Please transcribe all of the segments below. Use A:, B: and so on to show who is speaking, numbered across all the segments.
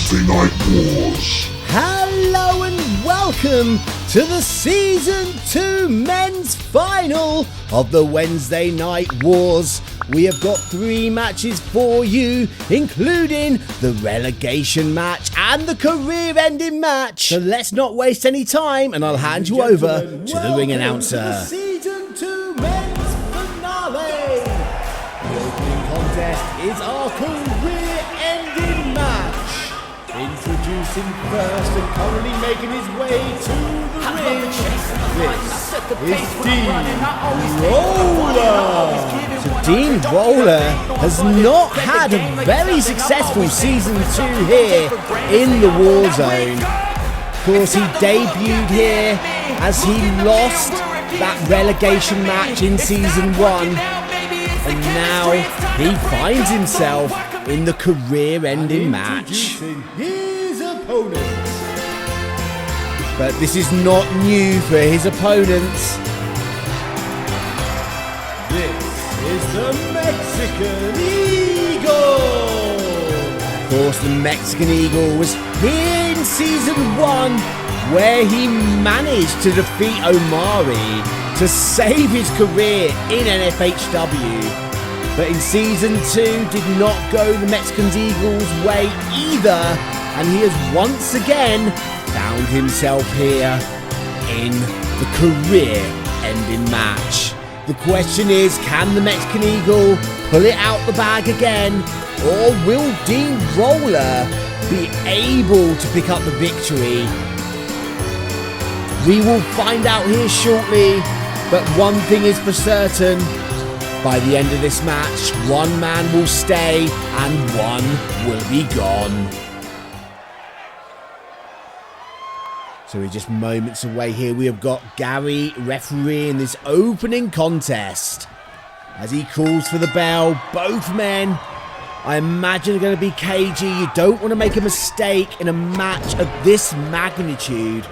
A: Wednesday Night Wars.
B: Hello and welcome to the Season 2 Men's Final of the Wednesday Night Wars. We have got 3 matches for you, including the relegation match and the career-ending match. So let's not waste any time, and I'll hand you over to the ring announcer. The Season 2 Men's Finale. The opening contest is our career-ending match. Introducing first and currently making his way to the ring, this is Dean Roller. So Dean Roller has not had a very successful Season 2 here in the Warzone. Of course, he debuted here as he lost that relegation match in Season 1. And now he finds himself in the career-ending match. His opponent. But this is not new for his opponents. This is the Mexican Eagle. Of course, the Mexican Eagle was here in Season 1, where he managed to defeat Omari to save his career in N-FHW. But in Season 2 did not go the Mexican Eagle's way either, and he has once again found himself here in the career-ending match. The question is, can the Mexican Eagle pull it out the bag again, or will Dean Roller be able to pick up the victory? We will find out here shortly, but one thing is for certain. By the end of this match, one man will stay and one will be gone. So we're just moments away here. We have got Gary refereeing this opening contest. As he calls for the bell, both men, I imagine, are going to be cagey. You don't want to make a mistake in a match of this magnitude.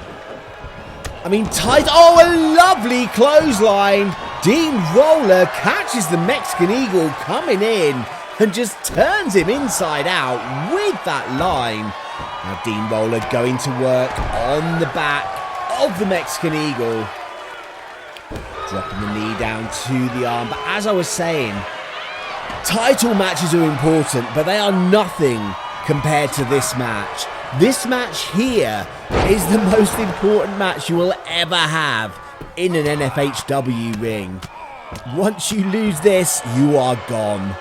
B: I mean, tight. Oh, a lovely clothesline. Dean Roller catches the Mexican Eagle coming in and just turns him inside out with that line. Now Dean Roller going to work on the back of the Mexican Eagle. Dropping the knee down to the arm. But as I was saying, title matches are important, but they are nothing compared to this match. This match here is the most important match you will ever have in an N-FHW ring. Once you lose this, you are gone.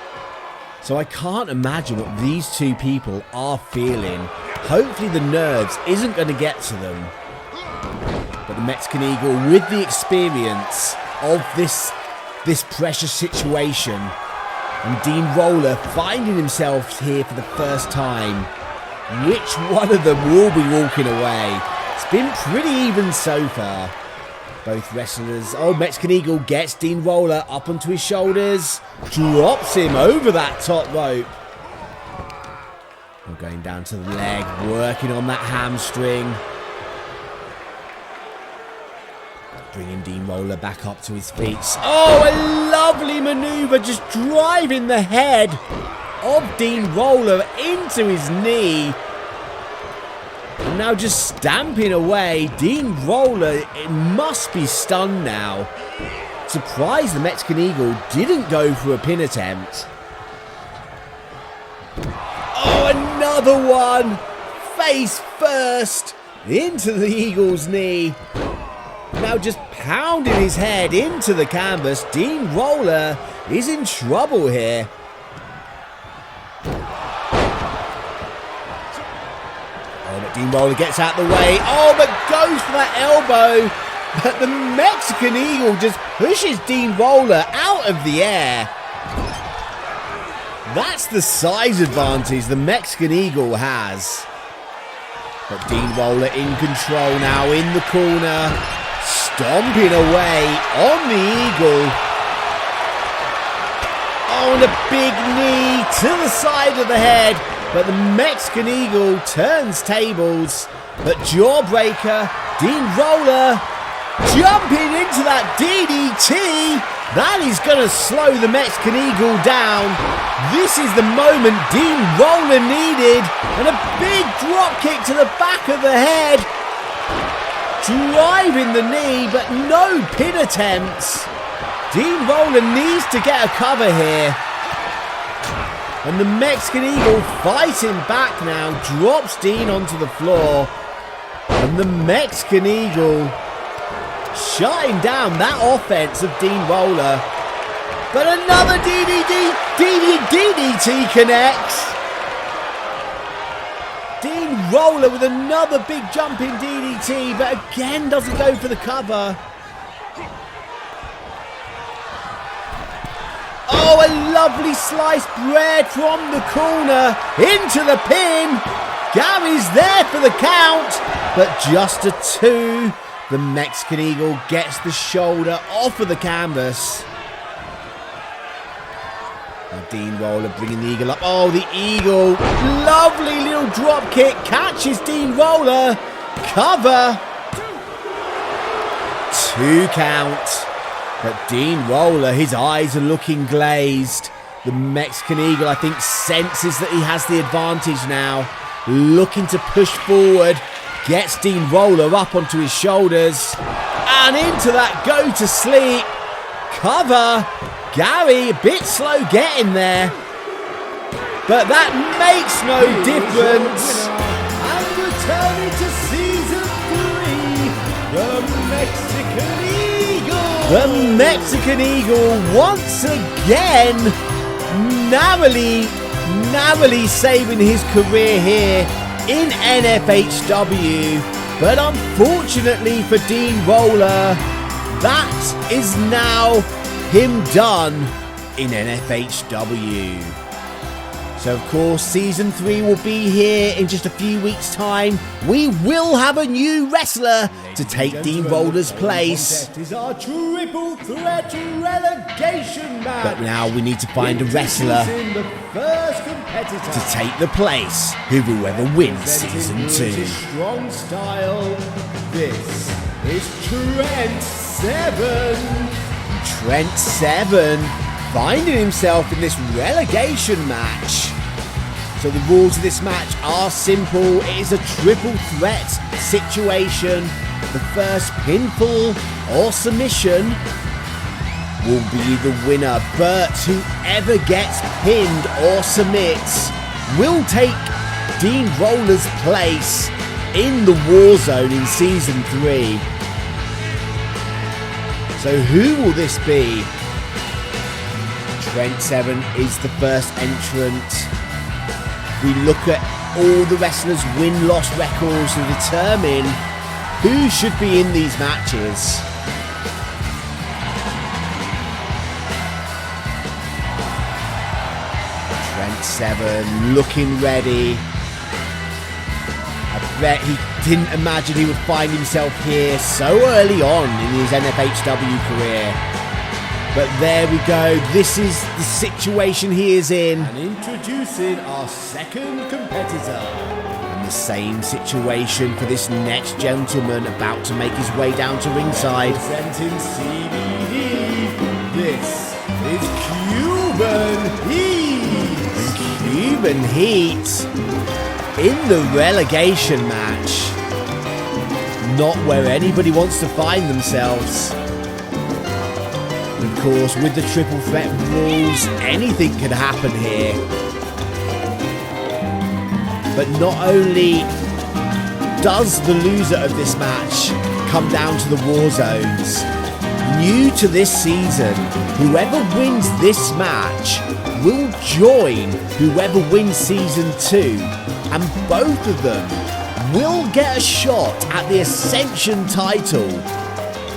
B: So I can't imagine what these two people are feeling. Hopefully the nerves isn't going to get to them. But the Mexican Eagle, with the experience of this precious situation, and Dean Roller finding himself here for the first time, which one of them will be walking away? It's been pretty even so far. Both wrestlers. Oh, Mexican Eagle gets Dean Roller up onto his shoulders. Drops him over that top rope. We're going down to the leg. Working on that hamstring. Bringing Dean Roller back up to his feet. Oh, a lovely maneuver. Just driving the head of Dean Roller into his knee. And now just stamping away. Dean Roller, it must be stunned now. Surprised the Mexican Eagle didn't go for a pin attempt. Oh, another one. Face first into the Eagle's knee. Now just pounding his head into the canvas. Dean Roller is in trouble here. Dean Roller gets out the way. Oh, but goes for that elbow. But the Mexican Eagle just pushes Dean Roller out of the air. That's the size advantage the Mexican Eagle has. But Dean Roller in control now in the corner. Stomping away on the Eagle. Oh, and a big knee to the side of the head. But the Mexican Eagle turns tables. But Jawbreaker, Dean Roller, jumping into that DDT. That is going to slow the Mexican Eagle down. This is the moment Dean Roller needed, and a big drop kick to the back of the head. Driving the knee, but no pin attempts. Dean Roller needs to get a cover here. And the Mexican Eagle fighting back now, drops Dean onto the floor. And the Mexican Eagle shutting down that offense of Dean Roller. But another DDT connects. Dean Roller with another big jumping DDT, but again doesn't go for the cover. Oh, a lovely sliced bread from the corner into the pin. Gary's there for the count, but just a 2. The Mexican Eagle gets the shoulder off of the canvas. Now Dean Roller bringing the Eagle up. Oh, the Eagle. Lovely little drop kick. Catches Dean Roller. Cover. 2 count. But Dean Roller, his eyes are looking glazed. The Mexican Eagle, I think, senses that he has the advantage now. Looking to push forward. Gets Dean Roller up onto his shoulders. And into that go to sleep. Cover. Gary, a bit slow getting there. But that makes no difference.
C: And returning to season 3, the Mexican Eagle.
B: The Mexican Eagle once again narrowly saving his career here in N-FHW. But unfortunately for Dean Roller, that is now him done in N-FHW. So of course season 3 will be here in just a few weeks' time. We will have a new wrestler to take Dean Roller's place.
C: This is our triple threat relegation match.
B: But now we need to find a wrestler
C: The first competitor
B: to take the place of whoever wins season 2.
C: Strong style. This is Trent 7.
B: Trent 7 finding himself in this relegation match. So the rules of this match are simple. It is a triple threat situation. The first pinfall or submission will be the winner, but whoever gets pinned or submits will take Dean Roller's place in the war zone in season 3. So who will this be? Trent 7 is the first entrant. We look at all the wrestlers' win-loss records to determine who should be in these matches. Trent 7 looking ready. I bet he didn't imagine he would find himself here so early on in his N-FHW career. But there we go. This is the situation he is in.
C: And introducing our second competitor.
B: And the same situation for this next gentleman about to make his way down to ringside.
C: Presenting CBD. This is Cuban Heat.
B: Cuban Heat in the relegation match. Not where anybody wants to find themselves. Of course, with the triple threat rules, anything could happen here. But not only does the loser of this match come down to the war zones, new to this season, whoever wins this match will join whoever wins season 2, and both of them will get a shot at the Ascension title.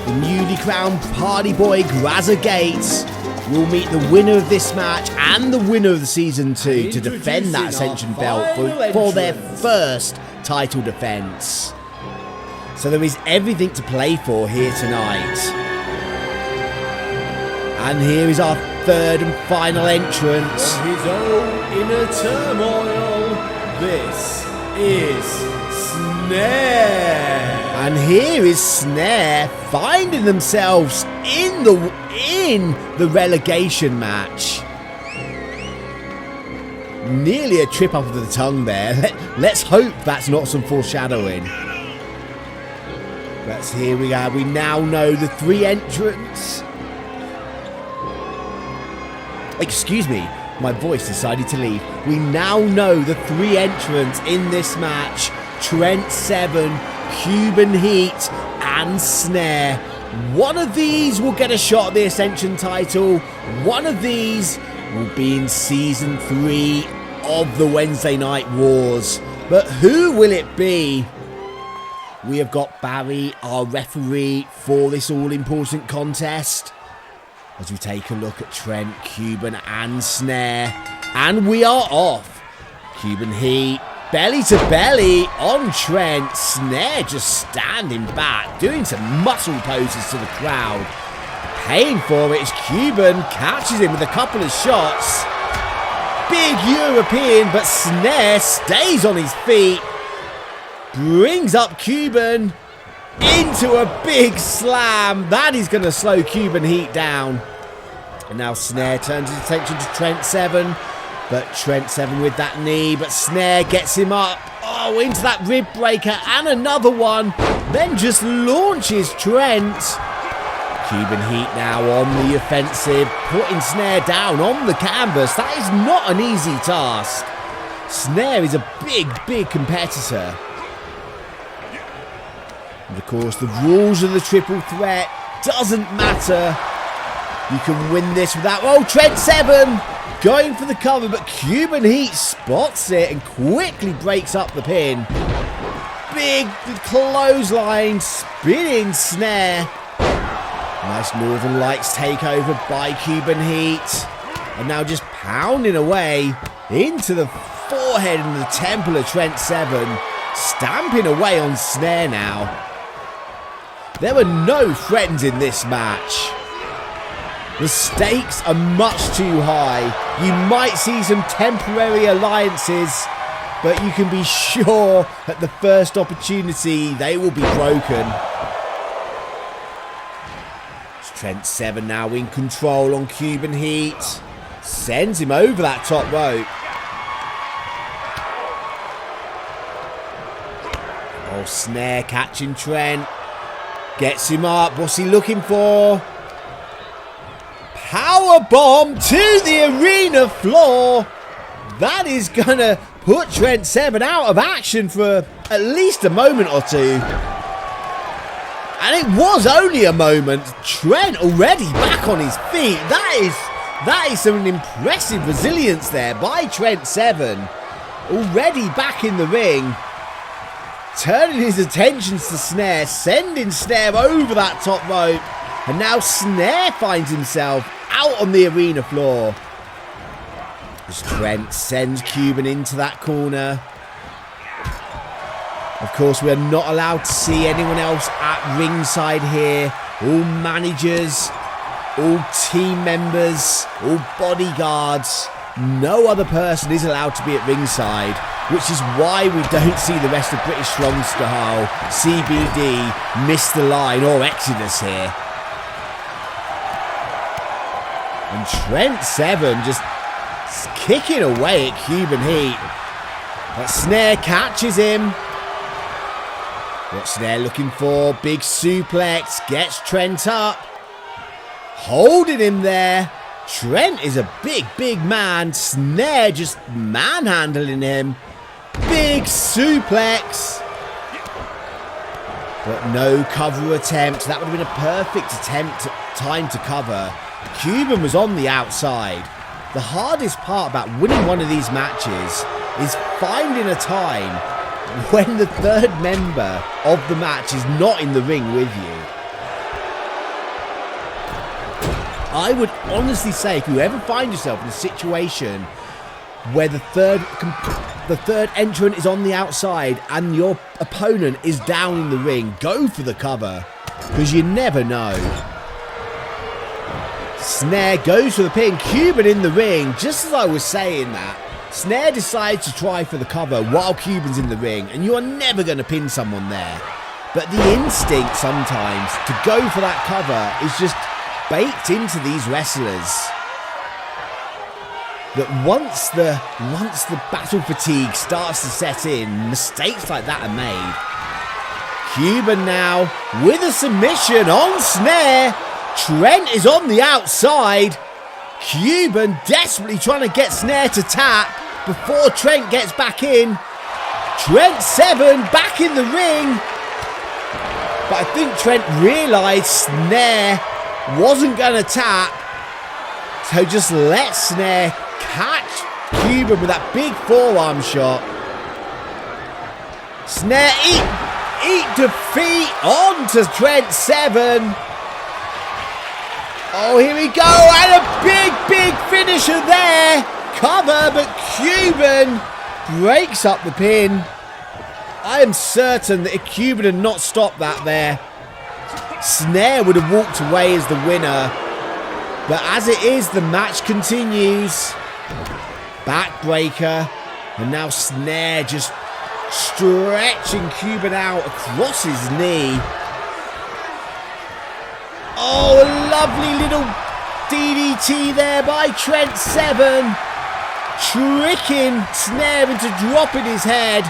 B: The newly crowned party boy Grazza Gates will meet the winner of this match and the winner of the season 2 to defend that Ascension belt for their first title defense. So there is everything to play for here tonight. And here is our third and final entrant.
C: His own inner turmoil. This is Snare.
B: And here is Snare finding themselves in the relegation match. Nearly a trip up of the tongue there. Let's hope that's not some foreshadowing. But here we go. We now know the 3 entrants. Excuse me. My voice decided to leave. We now know the 3 entrants in this match. Trent 7, Cuban Heat, and Snare. One of these will get a shot at the Ascension title. One of these will be in Season 3 of the Wednesday Night Wars. But who will it be? We have got Barry, our referee, for this all-important contest. As we take a look at Trent, Cuban, and Snare. And we are off. Cuban Heat, belly to belly on Trent. Snare just standing back, doing some muscle poses to the crowd. Paying for it as Cuban catches him with a couple of shots. Big European, but Snare stays on his feet. Brings up Cuban into a big slam. That is going to slow Cuban Heat down. And now Snare turns his attention to Trent 7. But Trent 7 with that knee. But Snare gets him up. Oh, into that rib breaker. And another one. Then just launches Trent. Cuban Heat now on the offensive. Putting Snare down on the canvas. That is not an easy task. Snare is a big competitor. And of course, the rules of the triple threat doesn't matter. You can win this without... Oh, Trent 7 going for the cover, but Cuban Heat spots it and quickly breaks up the pin. Big clothesline, spinning Snare. Nice Northern Lights takeover by Cuban Heat. And now just pounding away into the forehead and the temple of Trent 7. Stamping away on Snare now. There were no friends in this match. The stakes are much too high. You might see some temporary alliances, but you can be sure at the first opportunity they will be broken. It's Trent 7 now in control on Cuban Heat. Sends him over that top rope. Oh, Snare catching Trent. Gets him up. What's he looking for? Power bomb to the arena floor. That is going to put Trent 7 out of action for at least a moment or two. And it was only a moment. Trent already back on his feet. That is some impressive resilience there by Trent 7. Already back in the ring. Turning his attentions to Snare, sending Snare over that top rope. And now Snare finds himself out on the arena floor. As Trent sends Cuban into that corner. Of course, we are not allowed to see anyone else at ringside here. All managers, all team members, all bodyguards. No other person is allowed to be at ringside, which is why we don't see the rest of British Strong Style, CBD, Mr. Line or Exodus here. And Trent 7 just kicking away at Cuban Heat. But Snare catches him. What's Snare looking for? Big suplex, gets Trent up. Holding him there. Trent is a big man. Snare just manhandling him. Big suplex. But no cover attempt. That would have been a perfect time to cover. Cuban was on the outside. The hardest part about winning one of these matches is finding a time when the third member of the match is not in the ring with you. I would honestly say if you ever find yourself in a situation where the third entrant is on the outside and your opponent is down in the ring, go for the cover, because you never know. Snare goes for the pin. Cuban in the ring. Just as I was saying that, Snare decides to try for the cover while Cuban's in the ring, and you are never going to pin someone there. But the instinct sometimes to go for that cover is just baked into these wrestlers. that once the battle fatigue starts to set in, mistakes like that are made. Cuban now with a submission on Snare. Trent is on the outside. Cuban desperately trying to get Snare to tap before Trent gets back in. Trent 7 back in the ring. But I think Trent realised Snare wasn't going to tap. So just let Snare catch Cuban with that big forearm shot. Snare eat defeat onto Trent 7. Oh, here we go. And a big finisher there. Cover, but Cuban breaks up the pin. I am certain that if Cuban had not stopped that there, Snare would have walked away as the winner. But as it is, the match continues. Backbreaker. And now Snare just stretching Cuban out across his knee. Oh, a lovely little DDT there by Trent 7. Tricking Snare into dropping his head.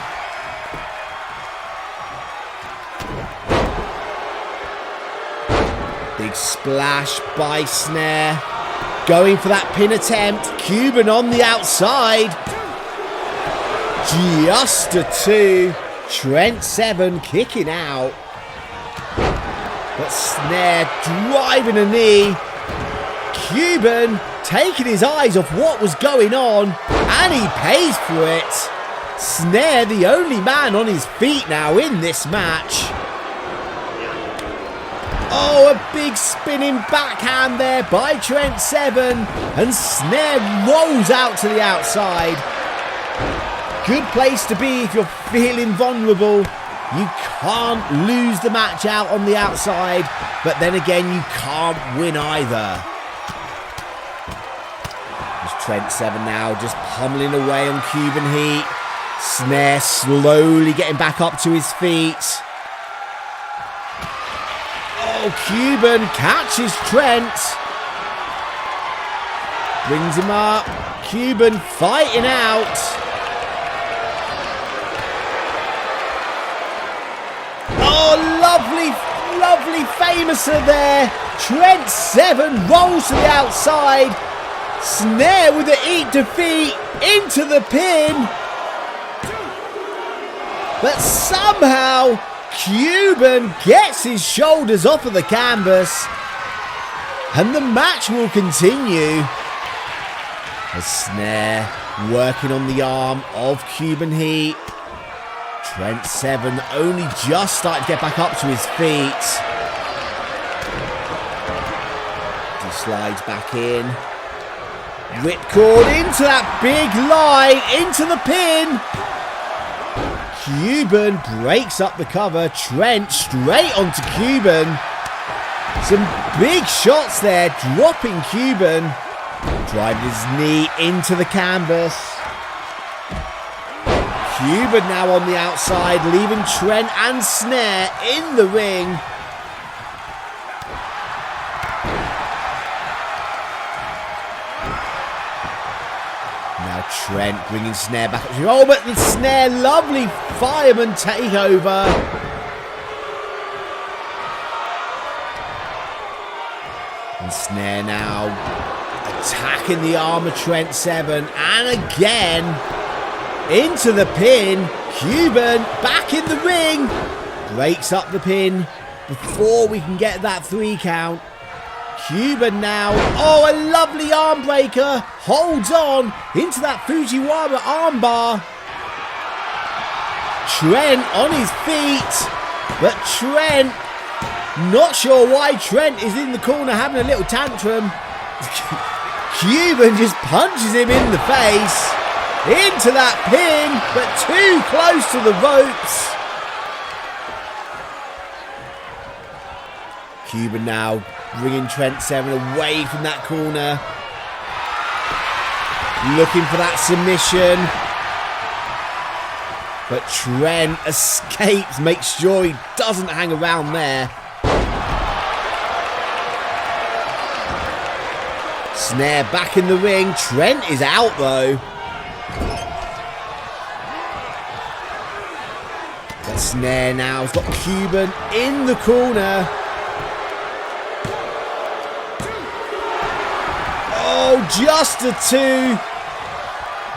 B: Big splash by Snare. Going for that pin attempt. Cuban on the outside. Just a 2. Trent 7 kicking out. But Snare driving a knee. Cuban taking his eyes off what was going on. And he pays for it. Snare the only man on his feet now in this match. Oh, a big spinning backhand there by Trent 7. And Snare rolls out to the outside. Good place to be if you're feeling vulnerable. You can't lose the match out on the outside. But then again, you can't win either. There's Trent 7 now just pummeling away on Cuban Heat. Snare slowly getting back up to his feet. Oh, Cuban catches Trent. Brings him up. Cuban fighting out. Oh, lovely famouser there. Trent 7 rolls to the outside. Snare with the eat defeat into the pin. But somehow Cuban gets his shoulders off of the canvas. And the match will continue. As Snare working on the arm of Cuban Heat. Trent 7 only just started to get back up to his feet. He slides back in. Whipcord into that big line, into the pin. Cuban breaks up the cover. Trent straight onto Cuban. Some big shots there, dropping Cuban. Driving his knee into the canvas. Cuban now on the outside, leaving Trent and Snare in the ring. Now Trent bringing Snare back. Oh, but the Snare, lovely fireman takeover. And Snare now attacking the arm of Trent 7. And again, into the pin. Cuban back in the ring. Breaks up the pin before we can get that 3 count. Cuban now. Oh, a lovely arm breaker. Holds on into that Fujiwara armbar. Trent on his feet. But Trent, not sure why Trent is in the corner having a little tantrum. Cuban just punches him in the face. Into that pin, but too close to the ropes. Cuban now bringing Trent 7 away from that corner. Looking for that submission. But Trent escapes, makes sure he doesn't hang around there. Snare back in the ring. Trent is out though. But Snare now has got Cuban in the corner. Oh, just a 2.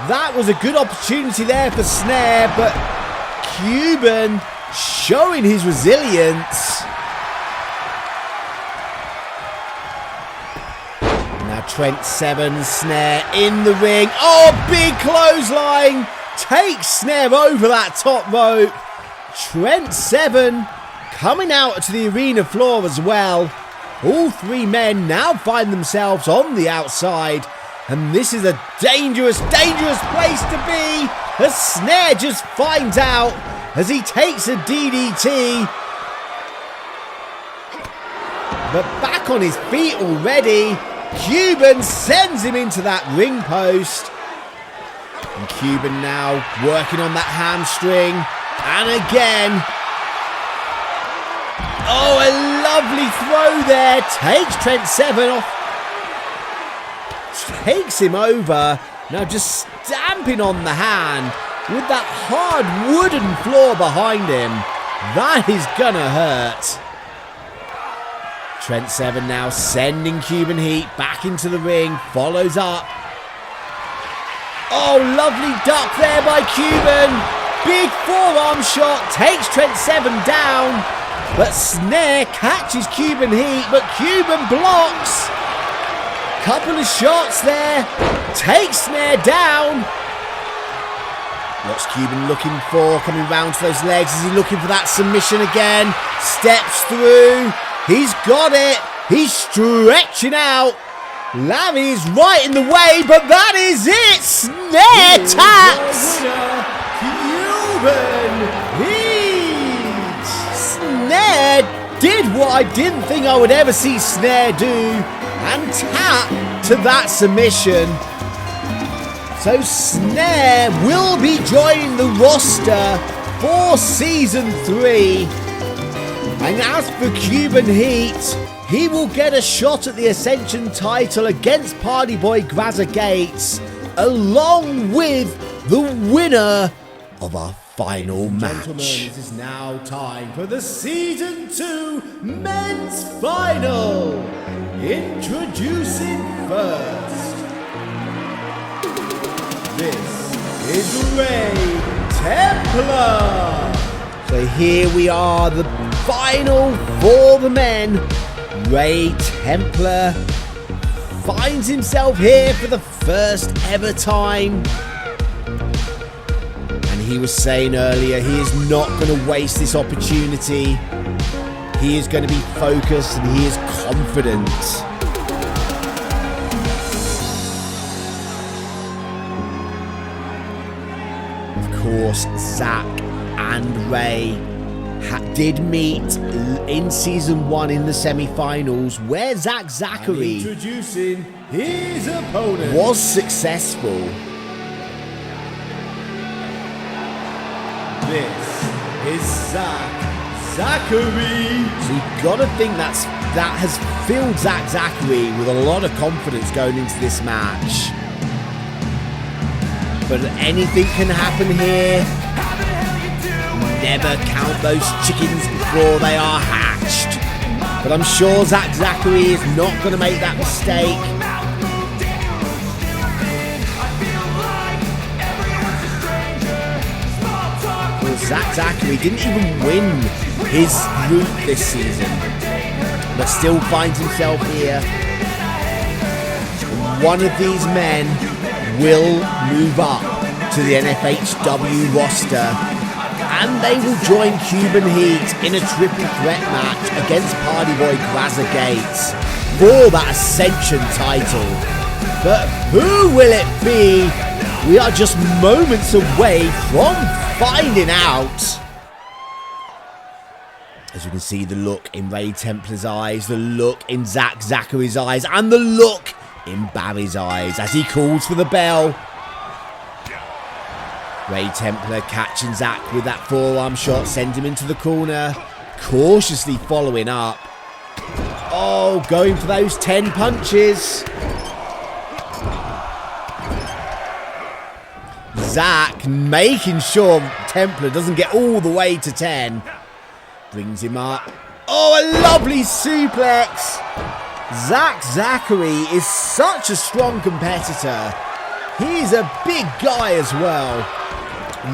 B: That was a good opportunity there for Snare, but Cuban showing his resilience. Now Trent 7, Snare in the ring. Oh, big clothesline. Takes Snare over that top rope. Trent 7 coming out to the arena floor as well. All 3 men now find themselves on the outside. And this is a dangerous, dangerous place to be. As Snare just finds out as he takes a DDT. But back on his feet already. Cuban sends him into that ring post. And Cuban now working on that hamstring. And again. Oh, a lovely throw there. Takes Trent 7 off. Takes him over. Now just stamping on the hand with that hard wooden floor behind him. That is gonna hurt. Trent 7 now sending Cuban Heat back into the ring. Follows up. Oh, lovely duck there by Cuban. Big forearm shot. Takes Trent 7 down. But Snare catches Cuban Heat. But Cuban blocks. Couple of shots there. Takes Snare down. What's Cuban looking for? Coming round to those legs. Is he looking for that submission again? Steps through. He's got it. He's stretching out. Larry's right in the way, but that is it. Snare taps. Cuban Heat. Snare did what I didn't think I would ever see Snare do. And tap to that submission. So Snare will be joining the roster for Season 3. And as for Cuban Heat, he will get a shot at the Ascension title against Party Boy Graza Gates, along with the winner of our final match.
C: Gentlemen, it is now time for the Season 2 Men's Final. Introducing first, this is Ray Templar.
B: So here we are, the final for the men. Ray Templar finds himself here for the first ever time. And he was saying earlier, he is not going to waste this opportunity. He is going to be focused and he is confident. Of course, Zack and Ray did meet in Season 1 in the semi-finals, where Zachary
C: Introducing his opponent
B: was successful.
C: This is Zachary.
B: So you've got to think that has filled Zachary with a lot of confidence going into this match. But anything can happen here. Never count those chickens before they are hatched. But I'm sure Zachary is not going to make that mistake. Well, Zachary didn't even win his group this season, but still finds himself here. One of these men will move up to the N-FHW roster, and they will join Cuban Heat in a triple threat match against Party Boy Graza Gates for that Ascension title. But who will it be? We are just moments away from finding out. As you can see, the look in Ray Templar's eyes, the look in Zachary's eyes, and the look in Barry's eyes as he calls for the bell. Ray Templar catching Zack with that forearm shot, sends him into the corner, cautiously following up. Oh, going for those 10 punches. Zack making sure Templar doesn't get all the way to 10. Brings him up. Oh, a lovely suplex. Zachary is such a strong competitor. He's a big guy as well.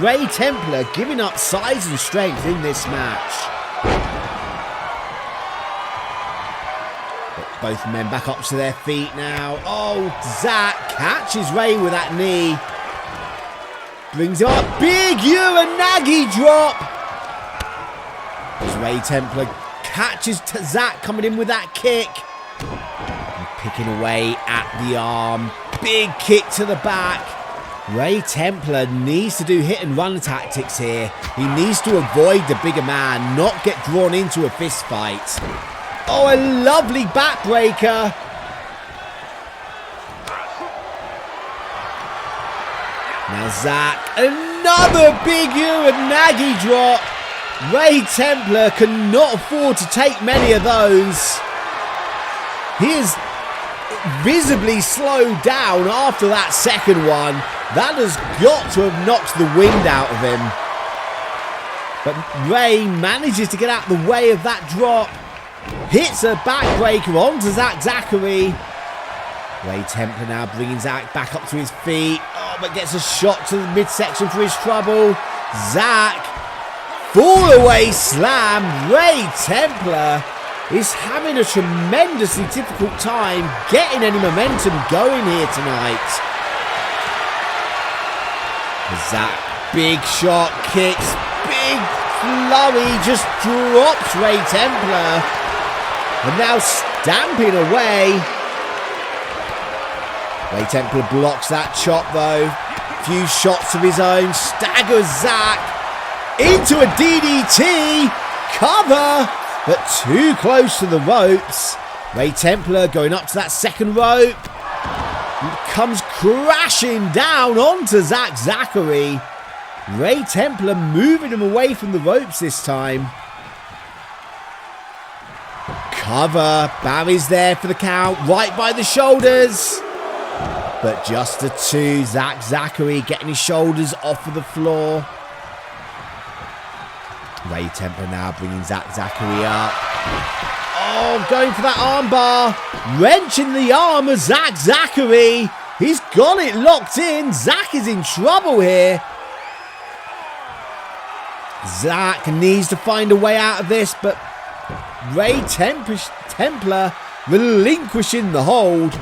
B: Ray Templar giving up size and strength in this match. But both men back up to their feet now. Oh, Zack catches Ray with that knee. Brings him up. Big Uranagi drop. As Ray Templar catches Zack coming in with that kick. And picking away at the arm. Big kick to the back. Ray Templar needs to do hit and run tactics here. He needs to avoid the bigger man, not get drawn into a fist fight. Oh, a lovely backbreaker. Now Zack, another big Uranagi drop. Ray Templar cannot afford to take many of those. He is visibly slowed down after that second one. That has got to have knocked the wind out of him. But Ray manages to get out the way of that drop. Hits a backbreaker onto Zachary. Ray Templar now bringing Zack back up to his feet. Oh, but gets a shot to the midsection for his trouble. Zack, fall away slam. Ray Templar is having a tremendously difficult time getting any momentum going here tonight. Zack, big shot, kicks, big flurry, just drops Ray Templar. And now stamping away. Ray Templar blocks that chop though. Few shots of his own, staggers Zack into a DDT. Cover! But too close to the ropes. Ray Templar going up to that second rope. Comes crashing down onto Zachary. Ray Templar moving him away from the ropes this time. Cover. Barry's there for the count. Right by the shoulders. But just a 2. Zachary getting his shoulders off of the floor. Ray Templar now bringing Zachary up. Oh, going for that armbar. Wrenching the arm of Zachary. He's got it locked in. Zack is in trouble here. Zack needs to find a way out of this, but Ray Templar relinquishing the hold.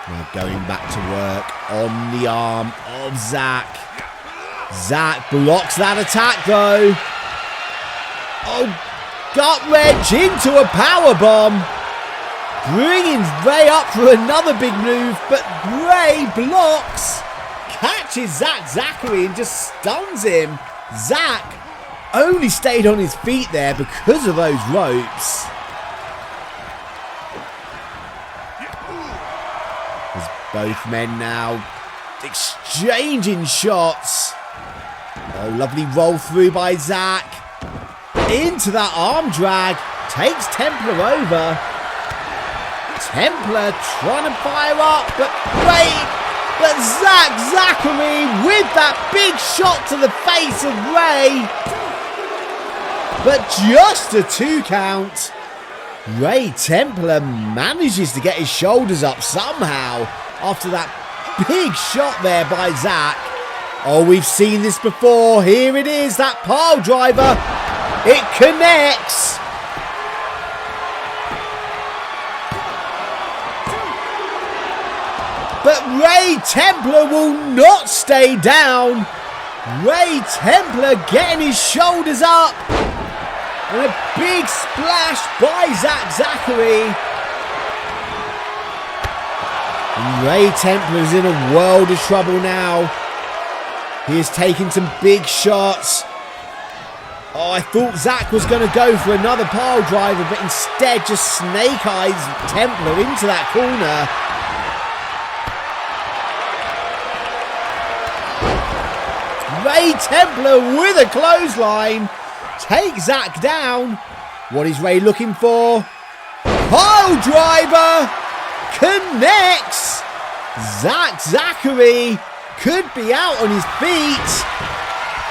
B: Now going back to work on the arm of Zack. Zack blocks that attack though. Oh, gut wrench into a powerbomb. Bringing Ray up for another big move, but Ray blocks. Catches Zachary and just stuns him. Zack only stayed on his feet there because of those ropes. As both men now exchanging shots. Oh, lovely roll through by Zack. Into that arm drag. Takes Templar over. Templar trying to fire up, but wait. But Zachary with that big shot to the face of Ray. But just a 2 count. Ray Templar manages to get his shoulders up somehow after that big shot there by Zack. Oh, we've seen this before. Here it is, that pile driver. It connects. But Ray Templar will not stay down. Ray Templar getting his shoulders up. And a big splash by Zachary. And Ray Templar is in a world of trouble now. He is taking some big shots. Oh, I thought Zack was going to go for another pile driver, but instead just snake eyes Templar into that corner. Ray Templar with a clothesline. Takes Zack down. What is Ray looking for? Pile driver. Connects. Zachary could be out on his feet.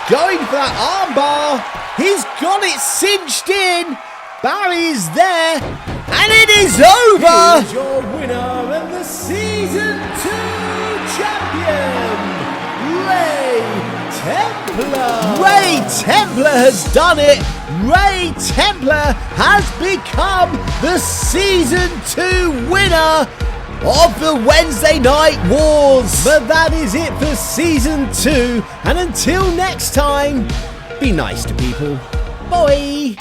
B: Going for that armbar. He's got it cinched in. Barry's there. And it is over.
C: Here's your winner and the Season 2 champion, Ray Templar.
B: Ray Templar has done it. Ray Templar has become the Season 2 winner of the Wednesday Night Wars.
C: But that is it for Season 2.
B: And until next time, be nice to people. Bye.